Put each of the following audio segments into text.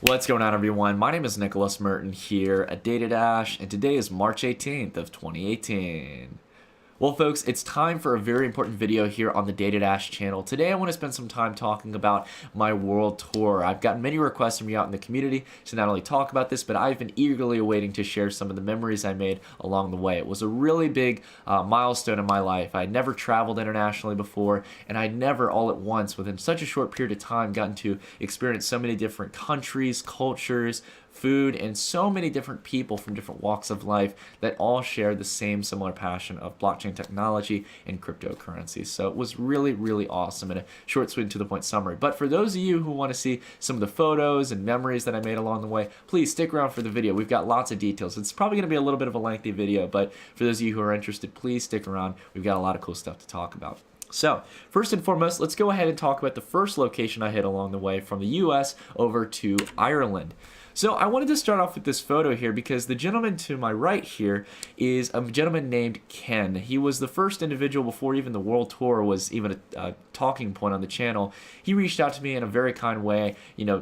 What's going on, everyone? My name is Nicholas Merton here at DataDash, and today is March 18th of 2018. Well, folks, it's time for a very important video here on the DataDash channel. Today, I want to spend some time talking about my world tour. I've gotten many requests from you out in the community to not only talk about this, but I've been eagerly awaiting to share some of the memories I made along the way. It was a really big milestone in my life. I'd never traveled internationally before, and I'd never all at once, within such a short period of time, gotten to experience so many different countries, cultures, food, and so many different people from different walks of life that all share the same similar passion of blockchain technology and cryptocurrencies. So it was really, really awesome and a short, sweet, and to the point summary. But for those of you who want to see some of the photos and memories that I made along the way, please stick around for the video. We've got lots of details. It's probably going to be a little bit of a lengthy video, but for those of you who are interested, please stick around. We've got a lot of cool stuff to talk about. So, first and foremost, let's go ahead and talk about the first location I hit along the way from the US over to Ireland. So I wanted to start off with this photo here because the gentleman to my right here is a gentleman named Ken. He was the first individual before even the world tour was even a talking point on the channel. He reached out to me in a very kind way,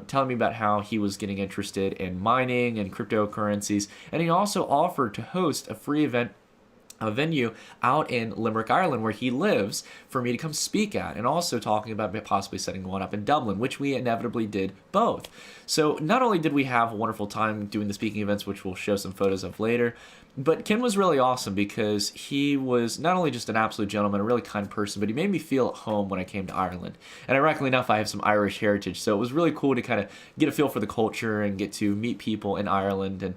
telling me about how he was getting interested in mining and cryptocurrencies, and he also offered to host a free event, a venue out in Limerick, Ireland, where he lives, for me to come speak at, and also talking about possibly setting one up in Dublin, which we inevitably did both. So not only did we have a wonderful time doing the speaking events, which we'll show some photos of later, but Ken was really awesome because he was not only just an absolute gentleman, a really kind person, but he made me feel at home when I came to Ireland. And ironically enough, I have some Irish heritage, so it was really cool to kind of get a feel for the culture and get to meet people in Ireland and,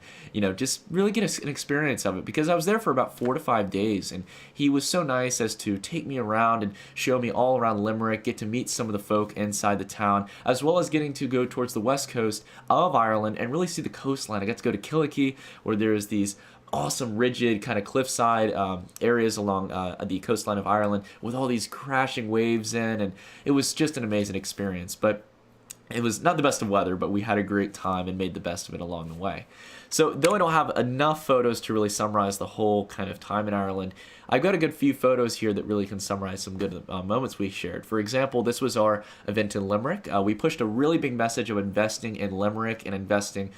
just really get an experience of it, because I was there for about 4 to 5 days, and he was so nice as to take me around and show me all around Limerick, get to meet some of the folk inside the town, as well as getting to go towards the west coast of Ireland and really see the coastline. I got to go to Killickey, where there's these awesome rigid kind of cliffside areas along the coastline of Ireland with all these crashing waves in, and it was just an amazing experience. But it was not the best of weather, but we had a great time and made the best of it along the way. So though I don't have enough photos to really summarize the whole kind of time in Ireland, I've got a good few photos here that really can summarize some good moments we shared. For example, this was our event in Limerick. We pushed a really big message of investing in Limerick and investing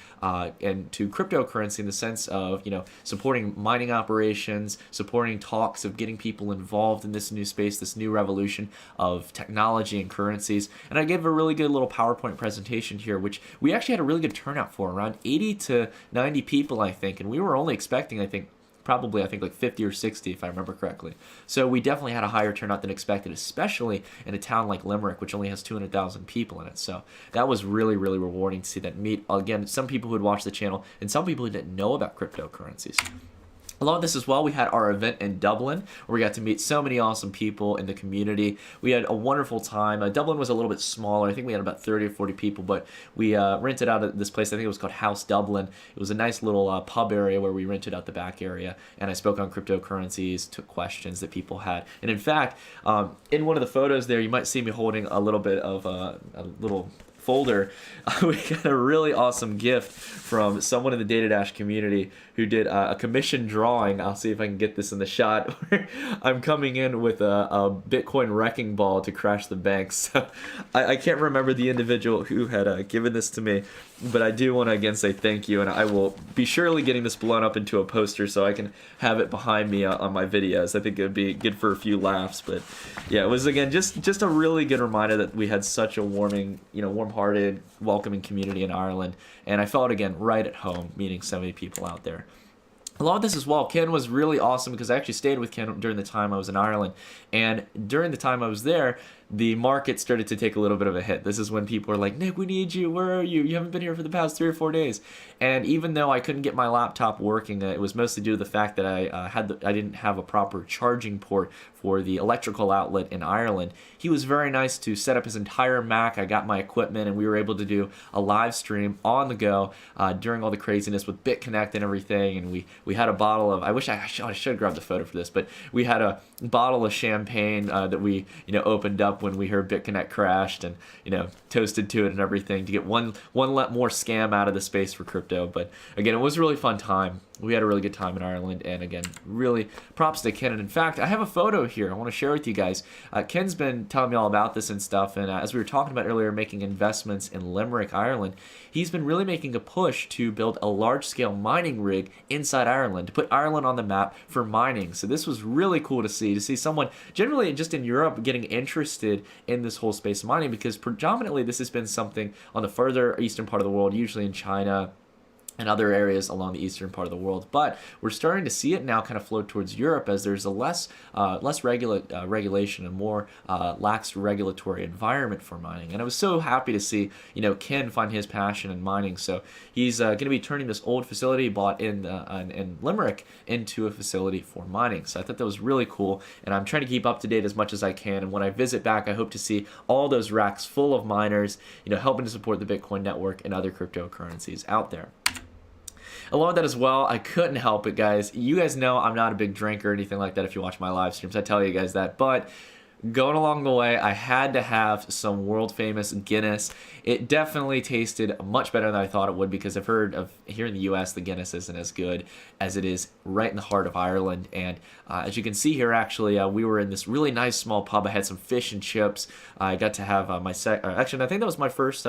into cryptocurrency in the sense of, supporting mining operations, supporting talks of getting people involved in this new space, this new revolution of technology and currencies. And I gave a really good little PowerPoint presentation here, which we actually had a really good turnout for, around 80 to 90 people, I think. And we were only expecting, I think like 50 or 60 if I remember correctly. So we definitely had a higher turnout than expected, especially in a town like Limerick, which only has 200,000 people in it. So that was really, really rewarding to see that meet, again, some people who had watched the channel and some people who didn't know about cryptocurrencies. Along with this as well, we had our event in Dublin, where we got to meet so many awesome people in the community. We had a wonderful time. Dublin was a little bit smaller. I think we had about 30 or 40 people, but we rented out this place. I think it was called House Dublin. It was a nice little pub area where we rented out the back area, and I spoke on cryptocurrencies, took questions that people had. And in fact, in one of the photos there, you might see me holding a little bit of a little folder. We got a really awesome gift from someone in the DataDash community who did a commissioned drawing. I'll see if I can get this in the shot. I'm coming in with a Bitcoin wrecking ball to crash the bank. So I can't remember the individual who had given this to me, but I do want to again say thank you, and I will be surely getting this blown up into a poster so I can have it behind me on my videos. I think it would be good for a few laughs. But yeah, it was again just a really good reminder that we had such a warm-hearted, welcoming community in Ireland, and I felt again right at home meeting so many people out there. Along with this as well, Ken was really awesome because I actually stayed with Ken during the time I was in Ireland, and during the time I was there, the market started to take a little bit of a hit. This is when people were like, Nick, we need you. Where are you? You haven't been here for the past 3 or 4 days. And even though I couldn't get my laptop working, it was mostly due to the fact that I didn't have a proper charging port for the electrical outlet in Ireland. He was very nice to set up his entire Mac. I got my equipment, and we were able to do a live stream on the go during all the craziness with BitConnect and everything. And we had a bottle of, I should have grabbed a photo for this, but we had a bottle of champagne that we opened up when we heard BitConnect crashed, and toasted to it and everything to get one more scam out of the space for crypto. But again, it was a really fun time. we had a really good time in Ireland, and again, really props to Ken. And in fact, I have a photo here I want to share with you guys. Ken's been telling me all about this and stuff, and as we were talking about earlier, making investments in Limerick, Ireland, he's been really making a push to build a large-scale mining rig inside Ireland, to put Ireland on the map for mining. So this was really cool to see someone, generally just in Europe, getting interested in this whole space of mining, because predominantly this has been something on the further eastern part of the world, usually in China and other areas along the eastern part of the world. But we're starting to see it now kind of flow towards Europe, as there's a less regulation and more lax regulatory environment for mining. And I was so happy to see, Ken find his passion in mining. So he's going to be turning this old facility he bought in Limerick into a facility for mining. So I thought that was really cool, and I'm trying to keep up to date as much as I can. And when I visit back, I hope to see all those racks full of miners, helping to support the Bitcoin network and other cryptocurrencies out there. Along with that as well, I couldn't help it, guys. You guys know I'm not a big drinker or anything like that if you watch my live streams. I tell you guys that. But going along the way, I had to have some world-famous Guinness. It definitely tasted much better than I thought it would, because I've heard of here in the U.S. the Guinness isn't as good as it is right in the heart of Ireland. And as you can see here, actually, we were in this really nice small pub. I had some fish and chips. I got to have actually, I think that was my first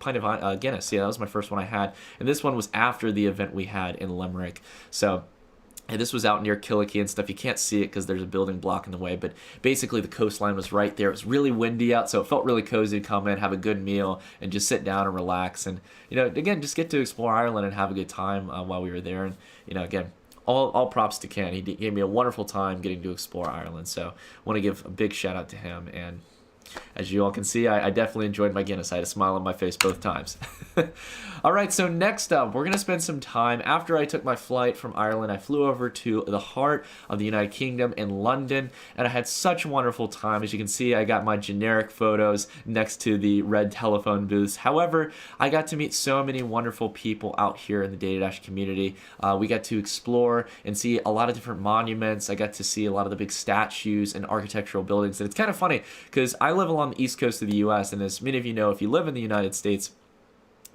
pint of Guinness. Yeah, that was my first one I had, and this one was after the event we had in Limerick. So, and this was out near Killicky and stuff. You can't see it because there's a building blocking the way, but basically the coastline was right there. It was really windy out, so it felt really cozy to come in, have a good meal, and just sit down and relax. And again, just get to explore Ireland and have a good time while we were there. And again, all props to Ken. He gave me a wonderful time getting to explore Ireland. So, I want to give a big shout out to him. And as you all can see, I definitely enjoyed my Guinness. I had a smile on my face both times. All right, so next up, we're going to spend some time. After I took my flight from Ireland, I flew over to the heart of the United Kingdom in London, and I had such a wonderful time. As you can see, I got my generic photos next to the red telephone booths. However, I got to meet so many wonderful people out here in the DataDash community. We got to explore and see a lot of different monuments. I got to see a lot of the big statues and architectural buildings. And it's kind of funny because I live along the east coast of the U.S., and as many of you know, if you live in the United States,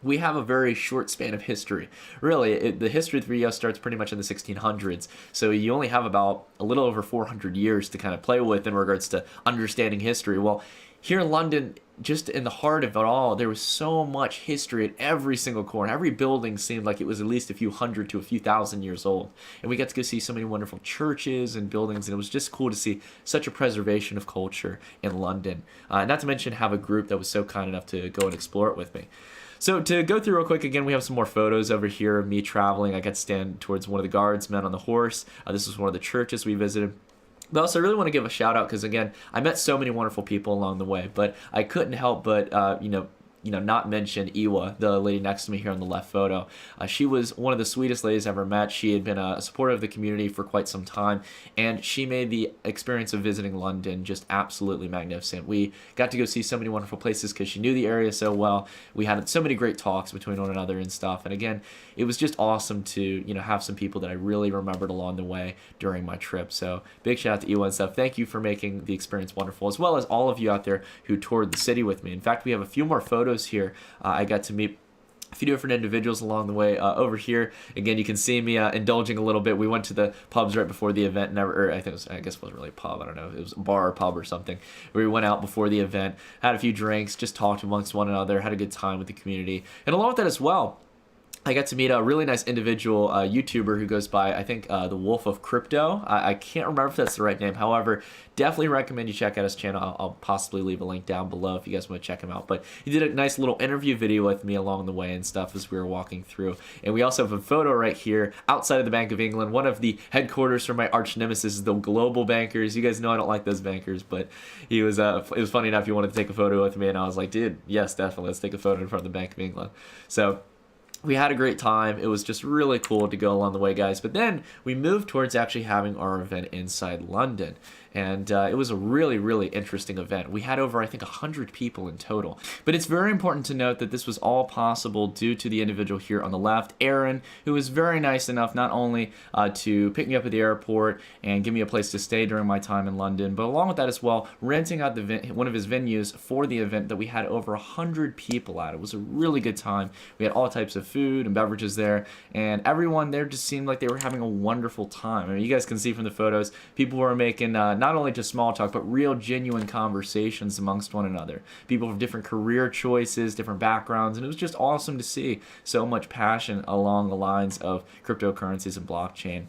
we have a very short span of history. Really, the history of the U.S. starts pretty much in the 1600s, so you only have about a little over 400 years to kind of play with in regards to understanding history. Well, here in London, just in the heart of it all, there was so much history at every single corner. Every building seemed like it was at least a few hundred to a few thousand years old. And we got to go see so many wonderful churches and buildings, and it was just cool to see such a preservation of culture in London. Not to mention have a group that was so kind enough to go and explore it with me. So to go through real quick, again, we have some more photos over here of me traveling. I got to stand towards one of the guardsmen on the horse. This was one of the churches we visited. But also, I really want to give a shout out because, again, I met so many wonderful people along the way, but I couldn't help but, not mention Iwa, the lady next to me here on the left photo. She was one of the sweetest ladies I ever met. She had been a supporter of the community for quite some time, and she made the experience of visiting London just absolutely magnificent. We got to go see so many wonderful places because she knew the area so well. We had so many great talks between one another and stuff, and again, it was just awesome to have some people that I really remembered along the way during my trip. So big shout out to Iwa and stuff. Thank you for making the experience wonderful, as well as all of you out there who toured the city with me. In fact, we have a few more photos here. I got to meet a few different individuals along the way. Over here, again, you can see me indulging a little bit. We went to the pubs right before the event. I guess it wasn't really a pub. I don't know. It was a bar or pub or something. We went out before the event, had a few drinks, just talked amongst one another, had a good time with the community. And along with that as well, I got to meet a really nice individual YouTuber who goes by, I think, the Wolf of Crypto. I can't remember if that's the right name. However, definitely recommend you check out his channel. I'll possibly leave a link down below if you guys want to check him out. But he did a nice little interview video with me along the way and stuff as we were walking through. And we also have a photo right here outside of the Bank of England, one of the headquarters for my arch nemesis, the global bankers. You guys know I don't like those bankers, but he was. It was funny enough. He wanted to take a photo with me, and I was like, dude, yes, definitely, let's take a photo in front of the Bank of England. So we had a great time. It was just really cool to go along the way, guys. But then we moved towards actually having our event inside London. and it was a really interesting event. We had over, I think, 100 people in total. But it's very important to note that this was all possible due to the individual here on the left, Aaron, who was very nice enough not only to pick me up at the airport and give me a place to stay during my time in London, but along with that as well, renting out one of his venues for the event that we had over 100 people at. It was a really good time. We had all types of food and beverages there, and everyone there just seemed like they were having a wonderful time. I mean, you guys can see from the photos, people were making not only just small talk, but real genuine conversations amongst one another. People from different career choices, different backgrounds, and it was just awesome to see so much passion along the lines of cryptocurrencies and blockchain.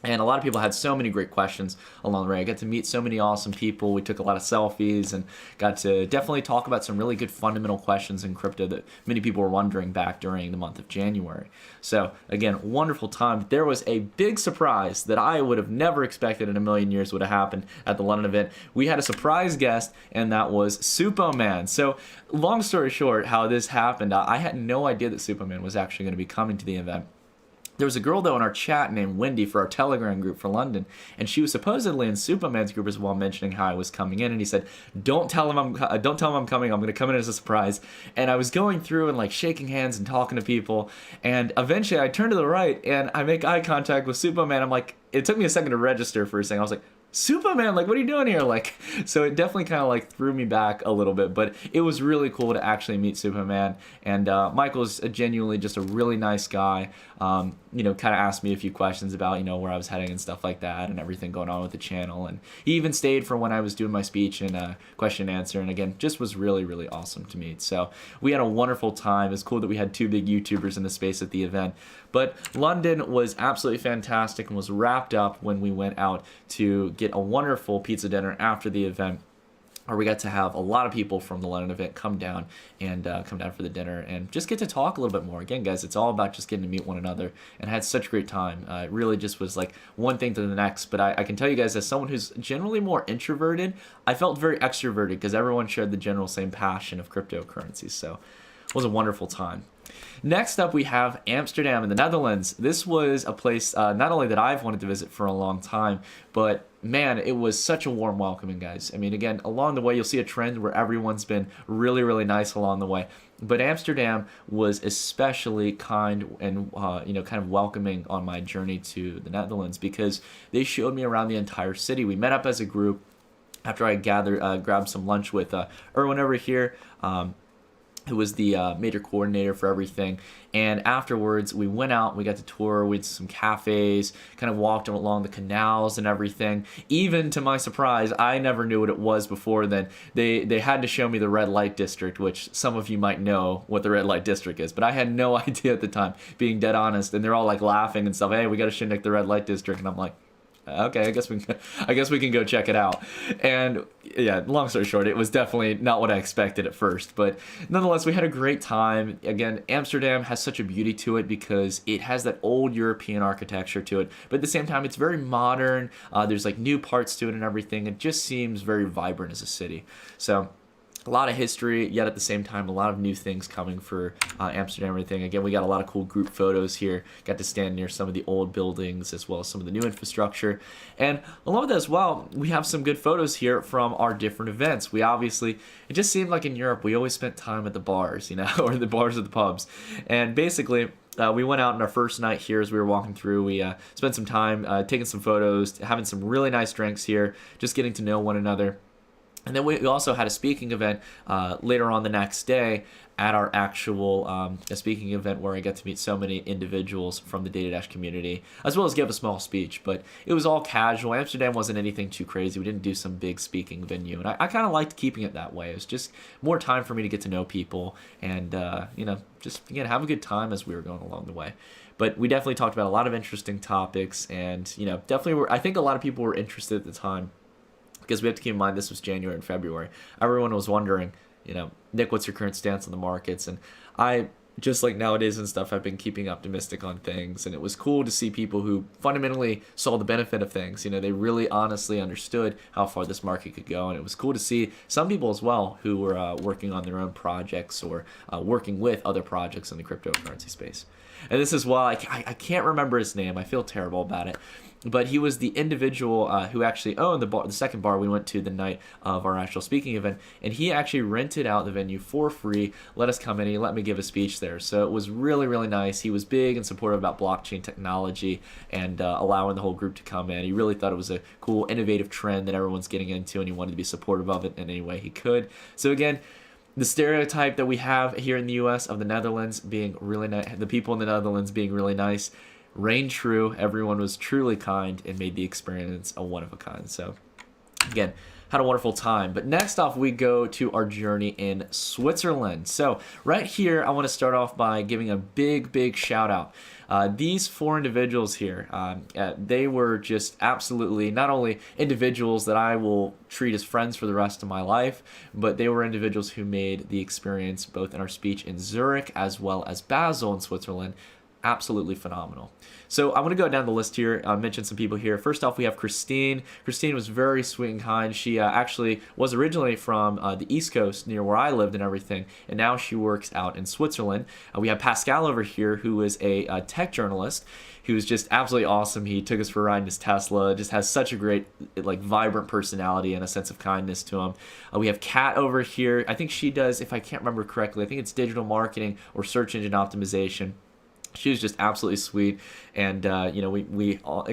And a lot of people had so many great questions along the way. I got to meet so many awesome people. We took a lot of selfies and got to definitely talk about some really good fundamental questions in crypto that many people were wondering back during the month of January. So again, wonderful time. There was a big surprise that I would have never expected in a million years would have happened at the London event. We had a surprise guest, and that was Superman. So long story short, how this happened, I had no idea that Superman was actually going to be coming to the event. There was a girl, though, in our chat named Wendy for our Telegram group for London, and she was supposedly in Superman's group as well, mentioning how I was coming in, and he said, don't tell him I'm coming, I'm going to come in as a surprise. And I was going through and like shaking hands and talking to people, and eventually I turned to the right, and I make eye contact with Superman. I'm like, it took me a second to register for a second. I was like, Superman, like, what are you doing here? Like, so it definitely kind of like threw me back a little bit, but it was really cool to actually meet Superman. And Michael's genuinely just a really nice guy. You know, kind of asked me a few questions about, you know, where I was heading and stuff like that and everything going on with the channel. And he even stayed for when I was doing my speech and question and answer. And again, just was really awesome to meet. So we had a wonderful time. It's cool that we had two big YouTubers in the space at the event. But London was absolutely fantastic and was wrapped up when we went out to get a wonderful pizza dinner after the event, where we got to have a lot of people from the London event come down for the dinner and just get to talk a little bit more. Again, guys, it's all about just getting to meet one another, and I had such a great time. It really just was like one thing to the next. But I can tell you guys, as someone who's generally more introverted, I felt very extroverted because everyone shared the general same passion of cryptocurrencies. So it was a wonderful time. Next up, we have Amsterdam in the Netherlands. This was a place not only that I've wanted to visit for a long time, but man, it was such a warm welcoming, guys. I mean, again, along the way, you'll see a trend where everyone's been really nice along the way. But Amsterdam was especially kind and kind of welcoming on my journey to the Netherlands, because they showed me around the entire city. We met up as a group after I grabbed some lunch with Erwin over here, who was the major coordinator for everything. And afterwards, we went out, we got to tour, we went to some cafes, kind of walked along the canals and everything. Even to my surprise, I never knew what it was before then. They had to show me the red light district, which some of you might know what the red light district is, but I had no idea at the time, being dead honest. And they're all like laughing and stuff, hey, we got to shindig the red light district. And I'm like, okay, I guess we can go check it out. And yeah, long story short, it was definitely not what I expected at first, but nonetheless, we had a great time. Again, Amsterdam has such a beauty to it because it has that old European architecture to it, but at the same time, it's very modern. There's like new parts to it and everything. It just seems very vibrant as a city. So a lot of history, yet at the same time, a lot of new things coming for Amsterdam and everything. Again, we got a lot of cool group photos here. Got to stand near some of the old buildings as well as some of the new infrastructure. And along with that as well, we have some good photos here from our different events. We obviously, it just seemed like in Europe, we always spent time at the bars, you know, or the bars or the pubs. And basically, we went out on our first night here as we were walking through. We spent some time taking some photos, having some really nice drinks here, just getting to know one another. And then we also had a speaking event later on the next day at our actual a speaking event where I got to meet so many individuals from the DataDash community, as well as give a small speech. But it was all casual. Amsterdam wasn't anything too crazy. We didn't do some big speaking venue. And I kind of liked keeping it that way. It was just more time for me to get to know people and, just, again, have a good time as we were going along the way. But we definitely talked about a lot of interesting topics. And, definitely I think a lot of people were interested at the time, because we have to keep in mind this was January and February. Everyone was wondering, Nick, what's your current stance on the markets? And I, just like nowadays and stuff, I've been keeping optimistic on things. And it was cool to see people who fundamentally saw the benefit of things. They really honestly understood how far this market could go. And it was cool to see some people as well who were working on their own projects or working with other projects in the cryptocurrency space. And this is why I can't remember his name. I feel terrible about it. but he was the individual who actually owned the second bar we went to the night of our actual speaking event, and he actually rented out the venue for free, let us come in, and he let me give a speech there. So it was really, really nice. He was big and supportive about blockchain technology and allowing the whole group to come in. He really thought it was a cool, innovative trend that everyone's getting into, and he wanted to be supportive of it in any way he could. So again, the stereotype that we have here in the U.S. of the Netherlands being really nice, the people in the Netherlands being really nice, reigned true. Everyone was truly kind and made the experience a one of a kind. So again, had a wonderful time. But next off, we go to our journey in Switzerland. So right here, I want to start off by giving a big shout out. These four individuals here, they were just absolutely not only individuals that I will treat as friends for the rest of my life, but they were individuals who made the experience both in our speech in Zurich as well as Basel in Switzerland absolutely phenomenal. So I'm going to go down the list here, mention some people here. First off, we have Christine. Christine was very sweet and kind. She actually was originally from the East Coast, near where I lived and everything, and now she works out in Switzerland. We have Pascal over here, who is a tech journalist, who was just absolutely awesome. He took us for a ride in his Tesla, just has such a great, vibrant personality and a sense of kindness to him. We have Kat over here. I think she does, if I can't remember correctly, I think it's digital marketing or search engine optimization. She was just absolutely sweet, and we all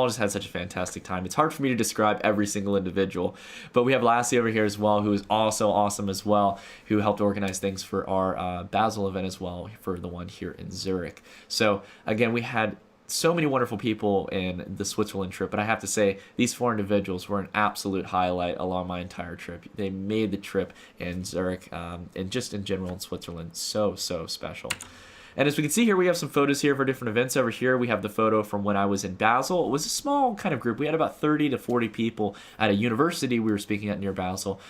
just had such a fantastic time. It's hard for me to describe every single individual, but we have Lassie over here as well, who is also awesome as well, who helped organize things for our Basel event as well, for the one here in Zurich. So again, we had so many wonderful people in the Switzerland trip, but I have to say these four individuals were an absolute highlight along my entire trip. They made the trip in Zurich and just in general in Switzerland so special. And as we can see here, we have some photos here for different events. Over here, we have the photo from when I was in Basel. It was a small kind of group. We had about 30 to 40 people at a university we were speaking at near Basel,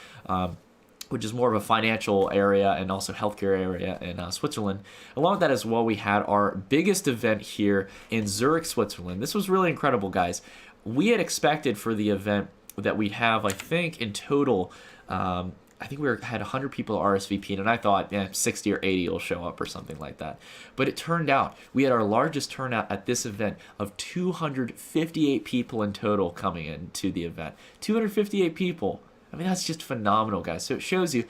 which is more of a financial area and also healthcare area in Switzerland. Along with that as well, we had our biggest event here in Zurich, Switzerland. This was really incredible, guys. We had expected for the event that we'd have, I think, in total, I think had 100 people RSVP'd, and I thought 60 or 80 will show up or something like that. But it turned out we had our largest turnout at this event of 258 people in total coming into the event. 258 people. I mean, that's just phenomenal, guys. So it shows you,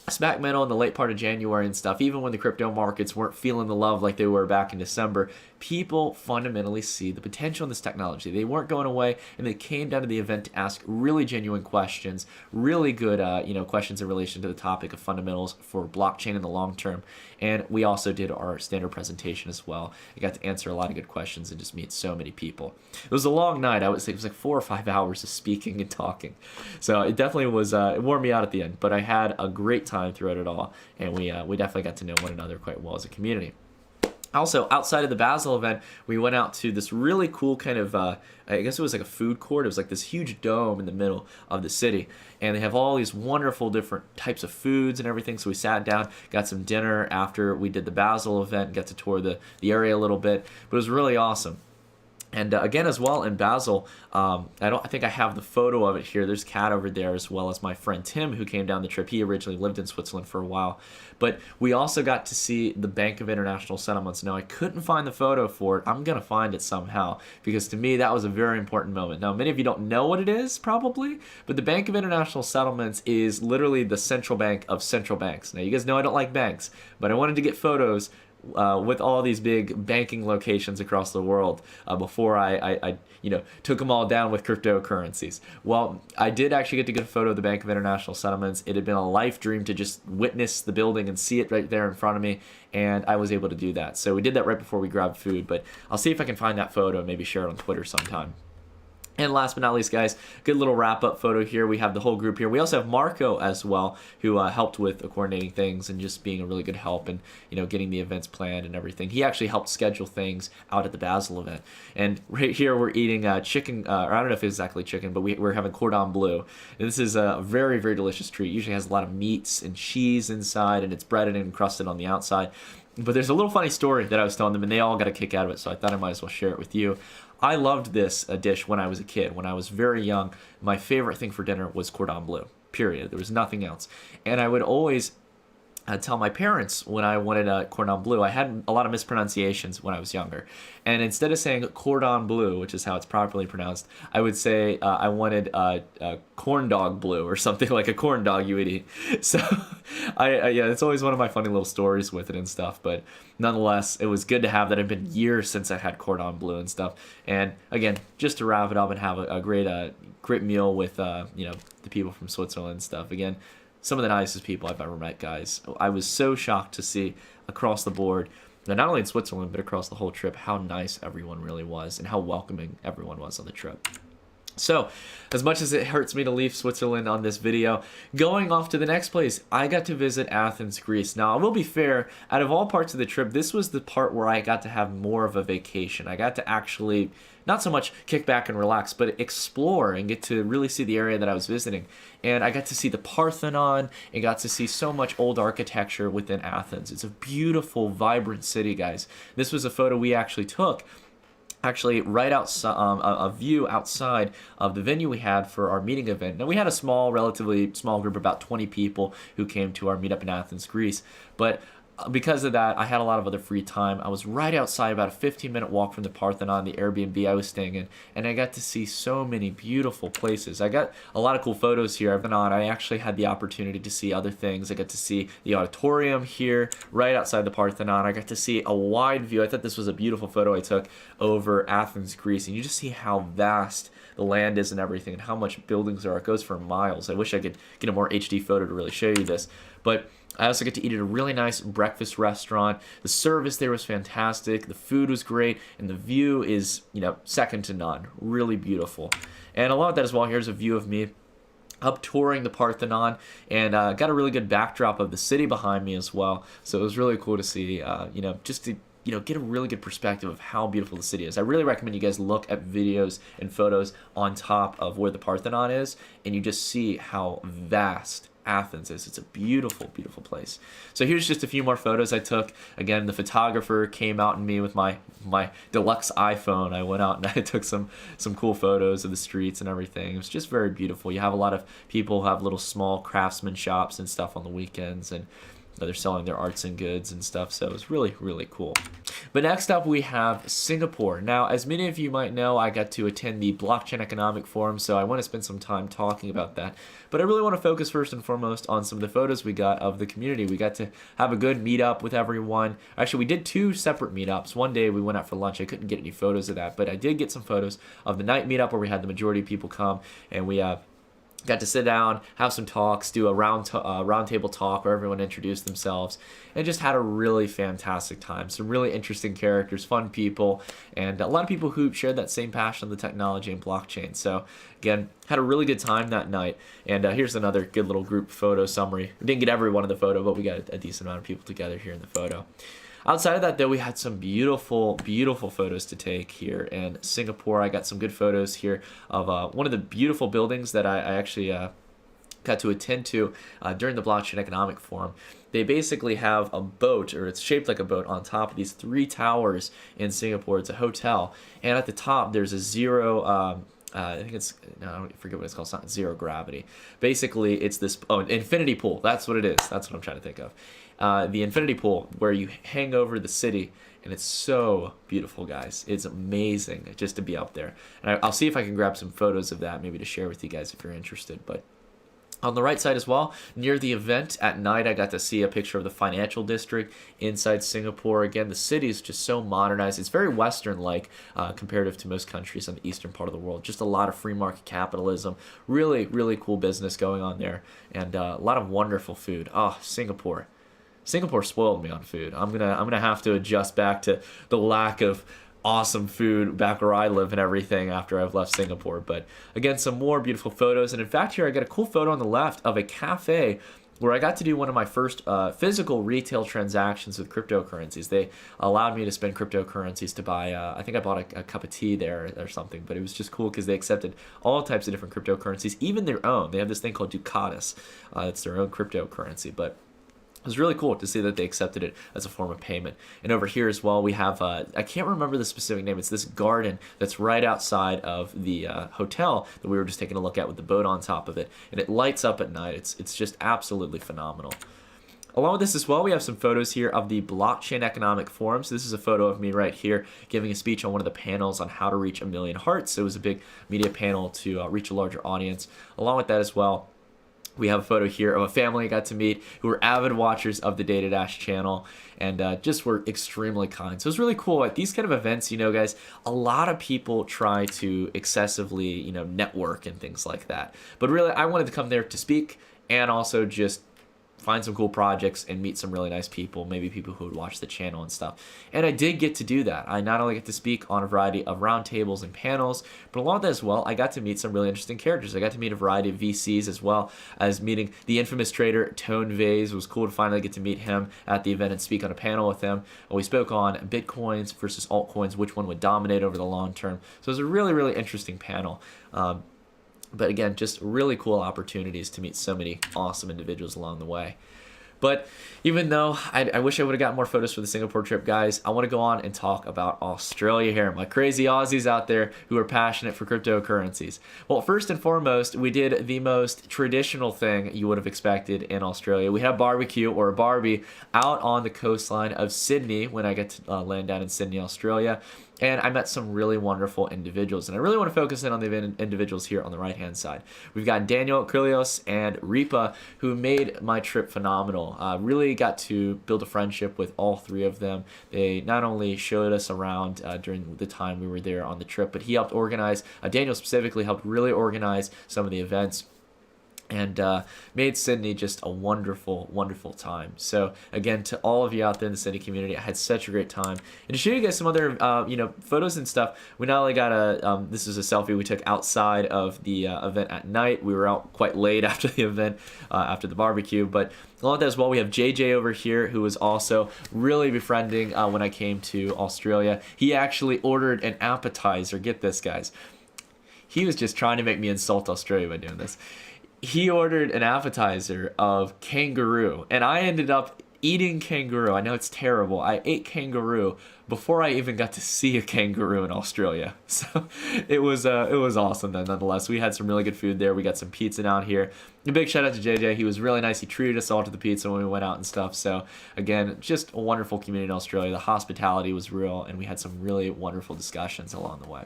smack middle in the late part of January and stuff, even when the crypto markets weren't feeling the love like they were back in December, people fundamentally see the potential in this technology. They weren't going away, and they came down to the event to ask really genuine questions, really good questions in relation to the topic of fundamentals for blockchain in the long term. And we also did our standard presentation as well. I got to answer a lot of good questions and just meet so many people. It was a long night. I would say it was like 4 or 5 hours of speaking and talking. So it definitely was, it wore me out at the end, but I had a great time throughout it all, and we definitely got to know one another quite well as a community. Also, outside of the Basel event, we went out to this really cool kind of, I guess it was like a food court. It was like this huge dome in the middle of the city. And they have all these wonderful different types of foods and everything. So we sat down, got some dinner after we did the Basel event, got to tour the area a little bit. But it was really awesome. And again, as well, in Basel, I think I have the photo of it here. There's Kat over there, as well as my friend Tim, who came down the trip. He originally lived in Switzerland for a while. But we also got to see the Bank of International Settlements. Now, I couldn't find the photo for it. I'm going to find it somehow, because to me, that was a very important moment. Now, many of you don't know what it is, probably, but the Bank of International Settlements is literally the central bank of central banks. Now, you guys know I don't like banks, but I wanted to get photos with all these big banking locations across the world before I took them all down with cryptocurrencies. Well, I did actually get a photo of the Bank of International Settlements. It had been a life dream to just witness the building and see it right there in front of me, and I was able to do that. So we did that right before we grabbed food, but I'll see if I can find that photo and maybe share it on Twitter sometime. And last but not least, guys, good little wrap-up photo here. We have the whole group here. We also have Marco as well, who helped with coordinating things and just being a really good help and, getting the events planned and everything. He actually helped schedule things out at the Basel event. And right here, we're eating chicken, or I don't know if it's exactly chicken, but we're having cordon bleu. And this is a very, very delicious treat. It usually has a lot of meats and cheese inside, and it's breaded and encrusted on the outside. But there's a little funny story that I was telling them, and they all got a kick out of it, so I thought I might as well share it with you. I loved this dish when I was a kid. When I was very young, my favorite thing for dinner was cordon bleu, period. There was nothing else. And I would always tell my parents when I wanted a cordon bleu. I had a lot of mispronunciations when I was younger. And instead of saying cordon bleu, which is how it's properly pronounced, I would say I wanted a corn dog blue or something like a corn dog you would eat. So, yeah, it's always one of my funny little stories with it and stuff. But nonetheless, it was good to have that. It's been years since I had cordon bleu and stuff. And again, just to wrap it up and have a great meal with, the people from Switzerland and stuff. Again, some of the nicest people I've ever met, guys. I was so shocked to see across the board, not only in Switzerland, but across the whole trip, how nice everyone really was and how welcoming everyone was on the trip. So, as much as it hurts me to leave Switzerland on this video, going off to the next place, I got to visit Athens, Greece. Now, I will be fair, out of all parts of the trip, this was the part where I got to have more of a vacation. I got to actually, not so much kick back and relax, but explore and get to really see the area that I was visiting. And I got to see the Parthenon and got to see so much old architecture within Athens. It's a beautiful, vibrant city, guys. This was a photo we actually took right outside, a view outside of the venue we had for our meeting event. Now, we had a relatively small group, about 20 people who came to our meetup in Athens, Greece. But because of that, I had a lot of other free time. I was right outside, about a 15-minute walk from the Parthenon, the Airbnb I was staying in, and I got to see so many beautiful places. I got a lot of cool photos here. I actually had the opportunity to see other things. I got to see the auditorium here, right outside the Parthenon. I got to see a wide view. I thought this was a beautiful photo I took over Athens, Greece, and you just see how vast the land is and everything, and how much buildings there are. It goes for miles. I wish I could get a more HD photo to really show you this, but I also get to eat at a really nice breakfast restaurant. The service there was fantastic. The food was great, and the view is, second to none. Really beautiful. And along with that as well, here's a view of me up touring the Parthenon, and got a really good backdrop of the city behind me as well. So it was really cool to see, just to get a really good perspective of how beautiful the city is. I really recommend you guys look at videos and photos on top of where the Parthenon is, and you just see how vast Athens is. It's a beautiful, beautiful place. So here's just a few more photos I took. Again, the photographer came out in me with my deluxe iPhone. I went out and I took some cool photos of the streets and everything. It was just very beautiful. You have a lot of people who have little small craftsman shops and stuff on the weekends, and they're selling their arts and goods and stuff, so it was really, really cool. But next up, we have Singapore. Now, as many of you might know, I got to attend the Blockchain Economic Forum, so I want to spend some time talking about that. But I really want to focus first and foremost on some of the photos we got of the community. We got to have a good meetup with everyone. Actually, we did 2 separate meetups. One day we went out for lunch. I couldn't get any photos of that, but I did get some photos of the night meetup where we had the majority of people come, and we got to sit down, have some talks, do a round table talk where everyone introduced themselves, and just had a really fantastic time. Some really interesting characters, fun people, and a lot of people who shared that same passion of the technology and blockchain. So again, had a really good time that night. And here's another good little group photo summary. We didn't get everyone in the photo, but we got a decent amount of people together here in the photo. Outside of that, though, we had some beautiful, beautiful photos to take here in Singapore. I got some good photos here of one of the beautiful buildings that I actually got to attend to during the Blockchain Economic Forum. They basically have a boat, or it's shaped like a boat, on top of these 3 towers in Singapore. It's a hotel, and at the top there's a zero. I think it's, no, I forget what it's called. It's not zero gravity. Basically, it's this, infinity pool. That's what it is. That's what I'm trying to think of. The infinity pool where you hang over the city, and it's so beautiful, guys. It's amazing just to be up there. And I'll see if I can grab some photos of that maybe to share with you guys if you're interested. But on the right side as well, near the event at night, I got to see a picture of the financial district inside Singapore. Again, the city is just so modernized. It's very Western-like comparative to most countries in the eastern part of the world. Just a lot of free market capitalism. Really, really cool business going on there. And a lot of wonderful food. Oh, Singapore. Singapore spoiled me on food. I'm gonna have to adjust back to the lack of awesome food back where I live and everything after I've left Singapore. But again, some more beautiful photos. And in fact, here I got a cool photo on the left of a cafe where I got to do one of my first physical retail transactions with cryptocurrencies. They allowed me to spend cryptocurrencies to buy, I think I bought a cup of tea there or something, but it was just cool because they accepted all types of different cryptocurrencies, even their own. They have this thing called Ducatus. It's their own cryptocurrency, but it was really cool to see that they accepted it as a form of payment. And over here as well, we have, I can't remember the specific name. It's this garden that's right outside of the hotel that we were just taking a look at with the boat on top of it. And it lights up at night. It's just absolutely phenomenal. Along with this as well, we have some photos here of the Blockchain Economic Forum. So this is a photo of me right here giving a speech on one of the panels on how to reach 1 million hearts. So it was a big media panel to reach a larger audience. Along with that as well, we have a photo here of a family I got to meet who were avid watchers of the DataDash channel and just were extremely kind. So it was really cool. At these kind of events, guys, a lot of people try to excessively, network and things like that. But really, I wanted to come there to speak and also just find some cool projects and meet some really nice people, maybe people who would watch the channel and stuff. And I did get to do that. I not only get to speak on a variety of roundtables and panels, but along with that as well, I got to meet some really interesting characters. I got to meet a variety of VCs as well as meeting the infamous trader Tone Vase. It was cool to finally get to meet him at the event and speak on a panel with him. And we spoke on Bitcoins versus altcoins, which one would dominate over the long term. So it was a really, really interesting panel. But again, just really cool opportunities to meet so many awesome individuals along the way. But even though I wish I would have got more photos for the Singapore trip, guys, I want to go on and talk about Australia here. My crazy Aussies out there who are passionate for cryptocurrencies. Well, first and foremost, we did the most traditional thing you would have expected in Australia. We had barbecue, or a barbie, out on the coastline of Sydney when I get to land down in Sydney, Australia. And I met some really wonderful individuals. And I really want to focus in on the individuals here on the right-hand side. We've got Daniel, Kyrlios, and Ripa, who made my trip phenomenal. Really got to build a friendship with all three of them. They not only showed us around during the time we were there on the trip, but he helped organize, Daniel specifically helped really organize some of the events, and made Sydney just a wonderful, wonderful time. So again, to all of you out there in the Sydney community, I had such a great time. And to show you guys some other, photos and stuff, we not only got this is a selfie we took outside of the event at night. We were out quite late after the event, after the barbecue, but along with that as well, we have JJ over here, who was also really befriending when I came to Australia. He actually ordered an appetizer. Get this, guys. He was just trying to make me insult Australia by doing this. He ordered an appetizer of kangaroo, and I ended up eating kangaroo. I know it's terrible. I ate kangaroo before I even got to see a kangaroo in Australia. So it was awesome then, nonetheless. We had some really good food there. We got some pizza down here. A big shout out to JJ. He was really nice. He treated us all to the pizza when we went out and stuff. So again, just a wonderful community in Australia. The hospitality was real, and we had some really wonderful discussions along the way.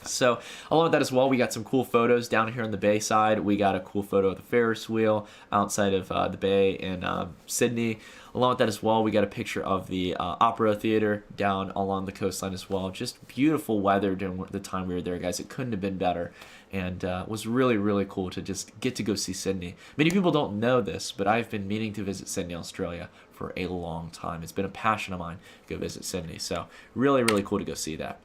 So along with that as well, we got some cool photos down here on the bay side. We got a cool photo of the Ferris wheel outside of the bay in Sydney. Along with that as well, we got a picture of the Opera Theater down along the coastline as well. Just beautiful weather during the time we were there, guys. It couldn't have been better. And it was really, really cool to just get to go see Sydney. Many people don't know this, but I've been meaning to visit Sydney, Australia for a long time. It's been a passion of mine to go visit Sydney. So really, really cool to go see that.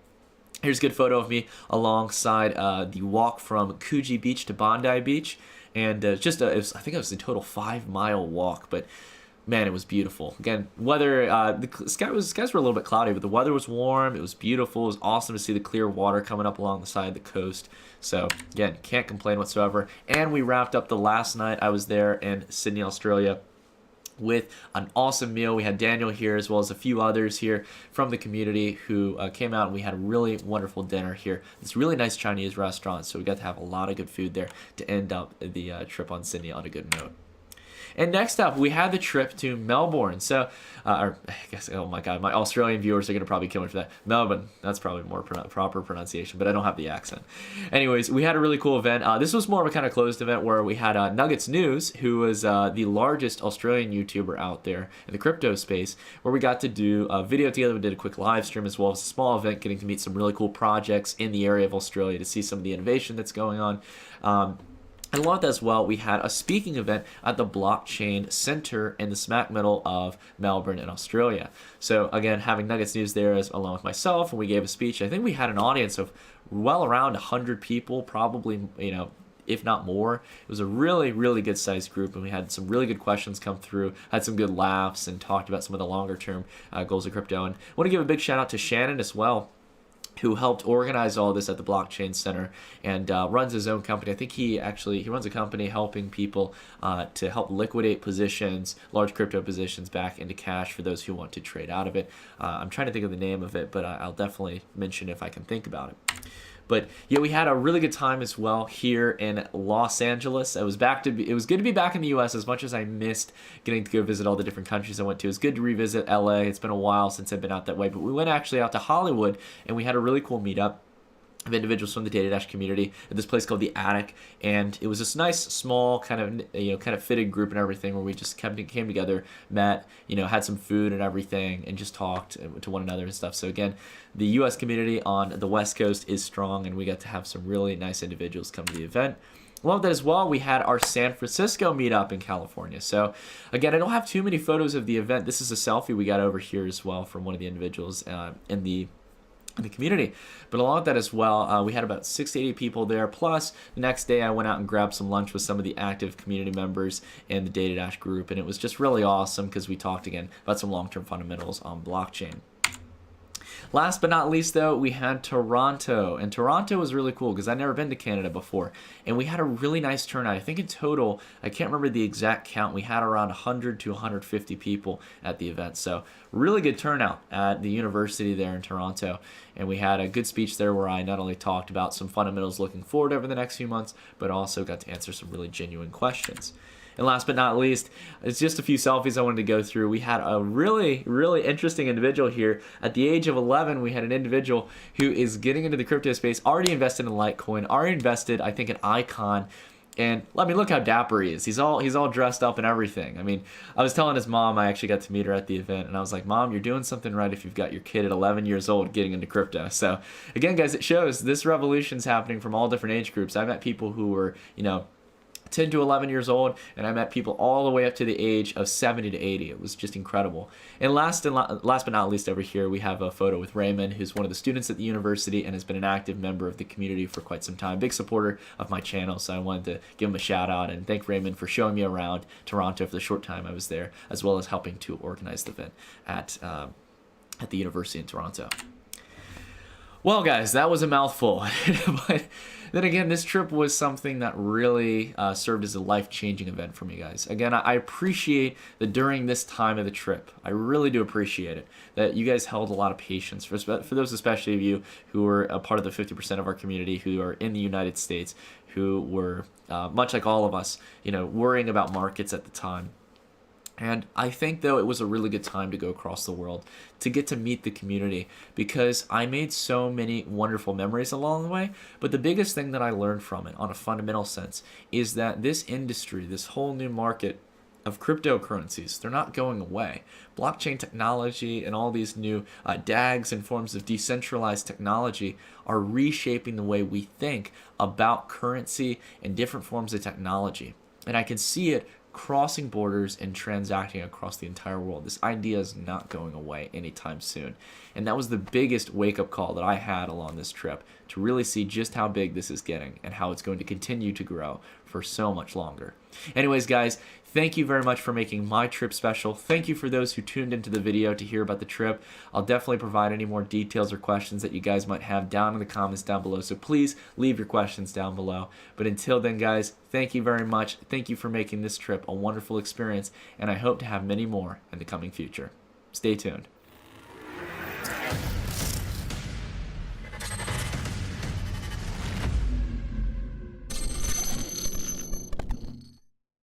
Here's a good photo of me alongside the walk from Coogee Beach to Bondi Beach. And I think it was a total 5-mile walk, but man, it was beautiful. Again, weather, the skies were a little bit cloudy, but the weather was warm. It was beautiful. It was awesome to see the clear water coming up along the side of the coast. So again, can't complain whatsoever. And we wrapped up the last night I was there in Sydney, Australia, with an awesome meal. We had Daniel here as well as a few others here from the community who came out, and we had a really wonderful dinner here. It's a really nice Chinese restaurant, so we got to have a lot of good food there to end up the trip on Sydney on a good note. And next up, we had the trip to Melbourne. So, or I guess, oh my God, my Australian viewers are going to probably kill me for that. Melbourne, that's probably more proper pronunciation, but I don't have the accent. Anyways, we had a really cool event. This was more of a kind of closed event where we had Nuggets News, who was the largest Australian YouTuber out there in the crypto space, where we got to do a video together. We did a quick live stream as well as a small event, getting to meet some really cool projects in the area of Australia to see some of the innovation that's going on. And along with that as well, we had a speaking event at the Blockchain Center in the smack middle of Melbourne in Australia. So again, having Nuggets News there along with myself, and we gave a speech. I think we had an audience of well around 100 people, probably, if not more. It was a really, really good sized group, and we had some really good questions come through, had some good laughs, and talked about some of the longer term goals of crypto. And I want to give a big shout out to Shannon as well, who helped organize all this at the Blockchain Center and runs his own company. I think he runs a company helping people to help liquidate positions, large crypto positions, back into cash for those who want to trade out of it. I'm trying to think of the name of it, but I'll definitely mention if I can think about it. But yeah, we had a really good time as well here in Los Angeles. It was good to be back in the U.S. as much as I missed getting to go visit all the different countries I went to. It's good to revisit LA. It's been a while since I've been out that way, but we went actually out to Hollywood and we had a really cool meetup of individuals from the DataDash community at this place called the Attic, and it was this nice small kind of fitted group and everything where we just came together, met, had some food and everything, and just talked to one another and stuff. So again, the U.S. community on the West Coast is strong, and we got to have some really nice individuals come to the event. Along with that as well, we had our San Francisco meetup in California. So again, I don't have too many photos of the event. This is a selfie we got over here as well from one of the individuals in the community. But along with that as well, we had about 60 to 80 people there. Plus, the next day I went out and grabbed some lunch with some of the active community members in the DataDash group, and it was just really awesome because we talked again about some long-term fundamentals on blockchain. Last but not least, though, we had Toronto, and Toronto was really cool because I'd never been to Canada before, and we had a really nice turnout. I think in total, I can't remember the exact count, we had around 100 to 150 people at the event, so really good turnout at the university there in Toronto, and we had a good speech there where I not only talked about some fundamentals looking forward over the next few months, but also got to answer some really genuine questions. And last but not least, it's just a few selfies I wanted to go through. We had a really, really interesting individual here. At the age of 11, we had an individual who is getting into the crypto space, already invested in Litecoin, already invested, I think, in Icon. And I mean, look how dapper he is. He's all dressed up and everything. I mean, I was telling his mom, I actually got to meet her at the event, and I was like, Mom, you're doing something right if you've got your kid at 11 years old getting into crypto. So again, guys, it shows this revolution's happening from all different age groups. I met people who were, 10 to 11 years old, and I met people all the way up to the age of 70 to 80. It was just incredible. And last but not least, over here we have a photo with Raymond, who's one of the students at the university and has been an active member of the community for quite some time. Big supporter of my channel, so I wanted to give him a shout out and thank Raymond for showing me around Toronto for the short time I was there, as well as helping to organize the event at the university in Toronto. Well, guys, that was a mouthful. But then again, this trip was something that really served as a life-changing event for me, guys. Again, I appreciate that during this time of the trip, I really do appreciate it, that you guys held a lot of patience. For those especially of you who were a part of the 50% of our community who are in the United States, who were, much like all of us, worrying about markets at the time. And I think, though, it was a really good time to go across the world to get to meet the community because I made so many wonderful memories along the way. But the biggest thing that I learned from it on a fundamental sense is that this industry, this whole new market of cryptocurrencies, they're not going away. Blockchain technology and all these new DAGs and forms of decentralized technology are reshaping the way we think about currency and different forms of technology. And I can see it crossing borders and transacting across the entire world. This idea is not going away anytime soon. And that was the biggest wake-up call that I had along this trip, to really see just how big this is getting and how it's going to continue to grow for so much longer. Anyways, guys, thank you very much for making my trip special. Thank you for those who tuned into the video to hear about the trip. I'll definitely provide any more details or questions that you guys might have down in the comments down below. So please leave your questions down below. But until then, guys, thank you very much. Thank you for making this trip a wonderful experience, and I hope to have many more in the coming future. Stay tuned.